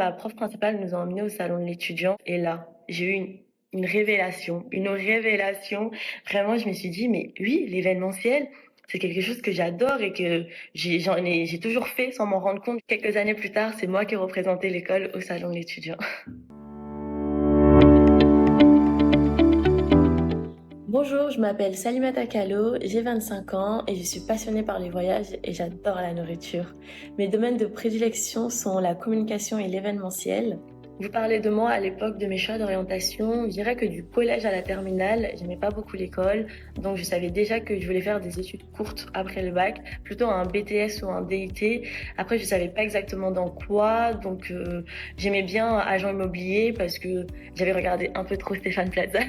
ma prof principale nous a emmenés au salon de l'étudiant et là, j'ai eu une révélation, une révélation. Vraiment, je me suis dit: «Mais oui, l'événementiel, c'est quelque chose que j'adore et que j'ai toujours fait sans m'en rendre compte». Quelques années plus tard, c'est moi qui représentais l'école au salon de l'étudiant. Bonjour, je m'appelle Salimata Kalo, j'ai 25 ans et je suis passionnée par les voyages et j'adore la nourriture. Mes domaines de prédilection sont la communication et l'événementiel. Vous parlez de moi à l'époque de mes choix d'orientation. Je dirais que du collège à la terminale, j'aimais pas beaucoup l'école, donc je savais déjà que je voulais faire des études courtes après le bac, plutôt un BTS ou un DUT. Après, je savais pas exactement dans quoi, donc j'aimais bien agent immobilier parce que j'avais regardé un peu trop Stéphane Plaza.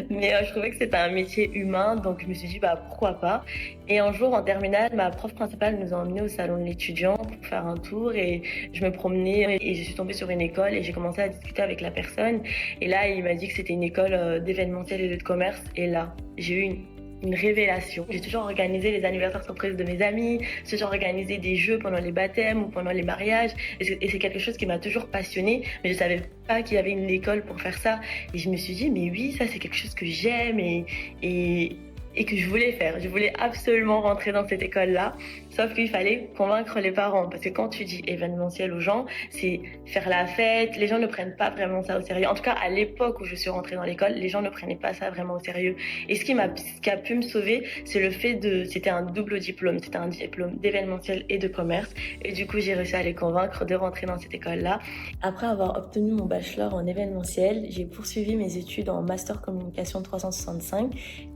Mais je trouvais que c'était un métier humain, donc je me suis dit, bah pourquoi pas. Et un jour, en terminale, ma prof principale nous a emmenés au salon de l'étudiant pour faire un tour et je me promenais et je suis tombée sur une école et j'ai commencé à discuter avec la personne. Et là, il m'a dit que c'était une école d'événementiel et de commerce. Et là, j'ai eu une révélation. J'ai toujours organisé les anniversaires surprises de mes amis, j'ai toujours organisé des jeux pendant les baptêmes ou pendant les mariages. Et c'est quelque chose qui m'a toujours passionnée, mais je savais pas qu'il y avait une école pour faire ça. Et je me suis dit, mais oui, ça c'est quelque chose que j'aime et, et que je voulais faire. Je voulais absolument rentrer dans cette école-là. Sauf qu'il fallait convaincre les parents. Parce que quand tu dis événementiel aux gens, c'est faire la fête. Les gens ne prennent pas vraiment ça au sérieux. En tout cas, à l'époque où je suis rentrée dans l'école, les gens ne prenaient pas ça vraiment au sérieux. Et ce qui a pu me sauver, c'est le fait c'était un double diplôme. C'était un diplôme d'événementiel et de commerce. Et du coup, j'ai réussi à les convaincre de rentrer dans cette école-là. Après avoir obtenu mon bachelor en événementiel, j'ai poursuivi mes études en master communication 365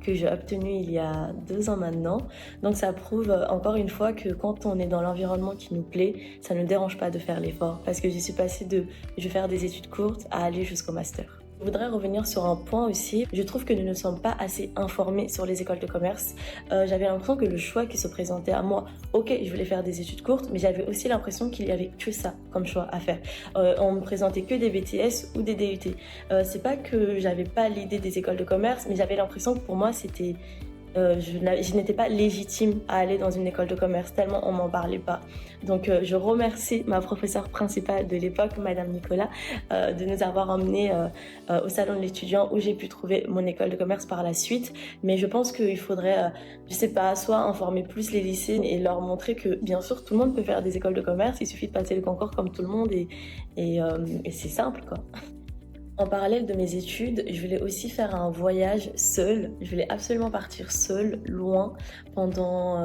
que j'ai obtenu il y a 2 ans maintenant. Donc ça prouve encore une fois que quand on est dans l'environnement qui nous plaît, ça ne dérange pas de faire l'effort parce que je suis passée de je vais faire des études courtes à aller jusqu'au master. Je voudrais revenir sur un point aussi. Je trouve que nous ne sommes pas assez informés sur les écoles de commerce. J'avais l'impression que le choix qui se présentait à moi, ok, je voulais faire des études courtes, mais j'avais aussi l'impression qu'il y avait que ça comme choix à faire. On me présentait que des BTS ou des DUT. C'est pas que j'avais pas l'idée des écoles de commerce, mais j'avais l'impression que pour moi c'était je n'étais pas légitime à aller dans une école de commerce tellement on m'en parlait pas. Donc je remercie ma professeure principale de l'époque, Madame Nicolas, de nous avoir emmenés au salon de l'étudiant où j'ai pu trouver mon école de commerce par la suite. Mais je pense qu'il faudrait, je sais pas, soit informer plus les lycées et leur montrer que bien sûr tout le monde peut faire des écoles de commerce, il suffit de passer le concours comme tout le monde et c'est simple quoi. En parallèle de mes études, je voulais aussi faire un voyage seule. Je voulais absolument partir seule, loin, pendant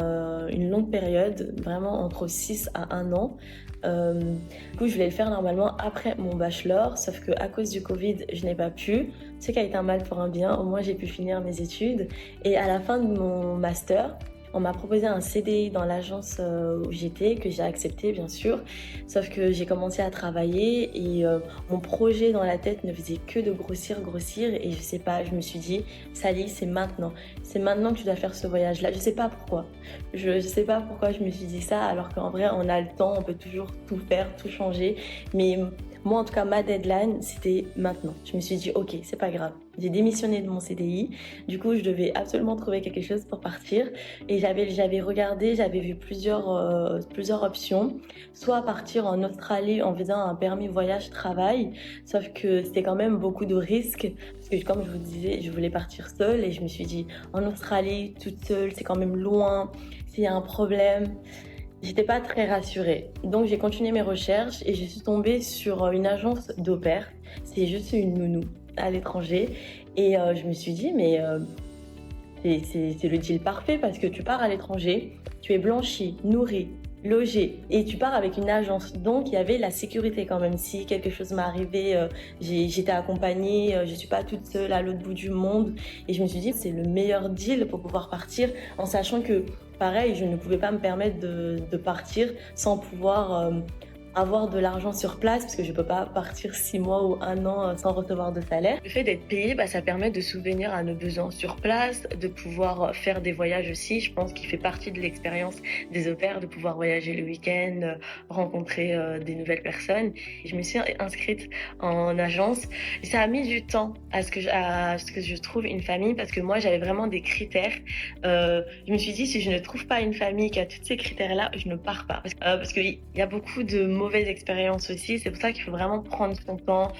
une longue période, vraiment entre 6 à 1 an. Du coup, je voulais le faire normalement après mon bachelor, sauf qu'à cause du Covid, je n'ai pas pu. Ce qui a été un mal pour un bien, au moins j'ai pu finir mes études. Et à la fin de mon master, on m'a proposé un CDI dans l'agence où j'étais, que j'ai accepté bien sûr. Sauf que j'ai commencé à travailler et mon projet dans la tête ne faisait que de grossir, grossir. Et je sais pas, je me suis dit, Sally, c'est maintenant. C'est maintenant que tu dois faire ce voyage-là. Je sais pas pourquoi. Je sais pas pourquoi je me suis dit ça, alors qu'en vrai, on a le temps, on peut toujours tout faire, tout changer. Mais moi, en tout cas, ma deadline, c'était maintenant. Je me suis dit, ok, c'est pas grave. J'ai démissionné de mon CDI. Du coup, je devais absolument trouver quelque chose pour partir. Et j'avais regardé, j'avais vu plusieurs options. Soit partir en Australie en faisant un permis voyage-travail. Sauf que c'était quand même beaucoup de risques. Parce que comme je vous disais, je voulais partir seule. Et je me suis dit, en Australie, toute seule, c'est quand même loin. S'il y a un problème, j'étais pas très rassurée. Donc j'ai continué mes recherches et je suis tombée sur une agence d'au pair. C'est juste une nounou à l'étranger. Et je me suis dit, mais c'est le deal parfait parce que tu pars à l'étranger, tu es blanchi, nourri, logé et tu pars avec une agence. Donc il y avait la sécurité quand même. Si quelque chose m'arrivait, j'étais accompagnée, je suis pas toute seule à l'autre bout du monde. Et je me suis dit, c'est le meilleur deal pour pouvoir partir en sachant que pareil, je ne pouvais pas me permettre de partir sans pouvoir avoir de l'argent sur place parce que je peux pas partir 6 mois ou 1 an sans recevoir de salaire. Le fait d'être payé, ça permet de subvenir à nos besoins sur place, de pouvoir faire des voyages aussi. Je pense qu'il fait partie de l'expérience des au pairs de pouvoir voyager le week-end, rencontrer des nouvelles personnes. Et je me suis inscrite en agence. Et ça a mis du temps à ce que je trouve une famille parce que moi j'avais vraiment des critères. Je me suis dit si je ne trouve pas une famille qui a tous ces critères-là, je ne pars pas parce qu'il y a beaucoup de mots mauvaises expériences aussi. C'est pour ça qu'il faut vraiment prendre son temps,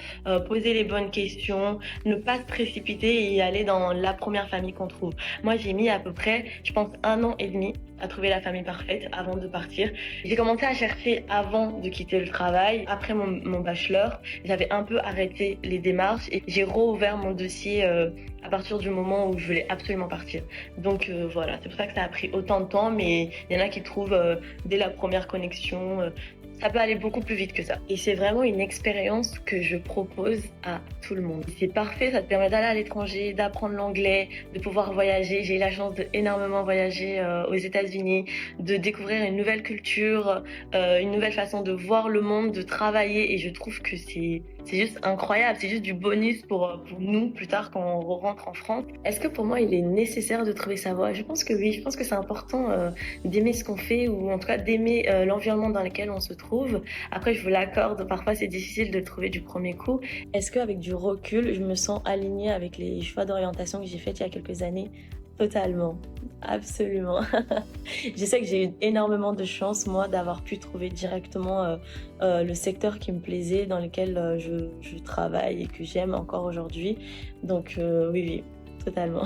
poser les bonnes questions, ne pas se précipiter et y aller dans la première famille qu'on trouve. Moi, j'ai mis à peu près, je pense, 1 an et demi à trouver la famille parfaite avant de partir. J'ai commencé à chercher avant de quitter le travail. Après mon bachelor, j'avais un peu arrêté les démarches et j'ai rouvert mon dossier à partir du moment où je voulais absolument partir. Donc voilà, c'est pour ça que ça a pris autant de temps, mais il y en a qui trouvent dès la première connexion. Ça peut aller beaucoup plus vite que ça. Et c'est vraiment une expérience que je propose à tout le monde. C'est parfait, ça te permet d'aller à l'étranger, d'apprendre l'anglais, de pouvoir voyager. J'ai eu la chance d'énormément voyager aux États-Unis, de découvrir une nouvelle culture, une nouvelle façon de voir le monde, de travailler. Et je trouve que c'est juste incroyable. C'est juste du bonus pour nous plus tard quand on rentre en France. Est-ce que pour moi il est nécessaire de trouver sa voie? Je pense que oui. Je pense que c'est important d'aimer ce qu'on fait ou en tout cas d'aimer l'environnement dans lequel on se trouve. Après, je vous l'accorde, parfois c'est difficile de le trouver du premier coup. Est-ce qu'avec du recul, je me sens alignée avec les choix d'orientation que j'ai faits il y a quelques années? Totalement, absolument. Je sais que j'ai eu énormément de chance, moi, d'avoir pu trouver directement le secteur qui me plaisait, dans lequel je travaille et que j'aime encore aujourd'hui. Donc oui, oui, totalement.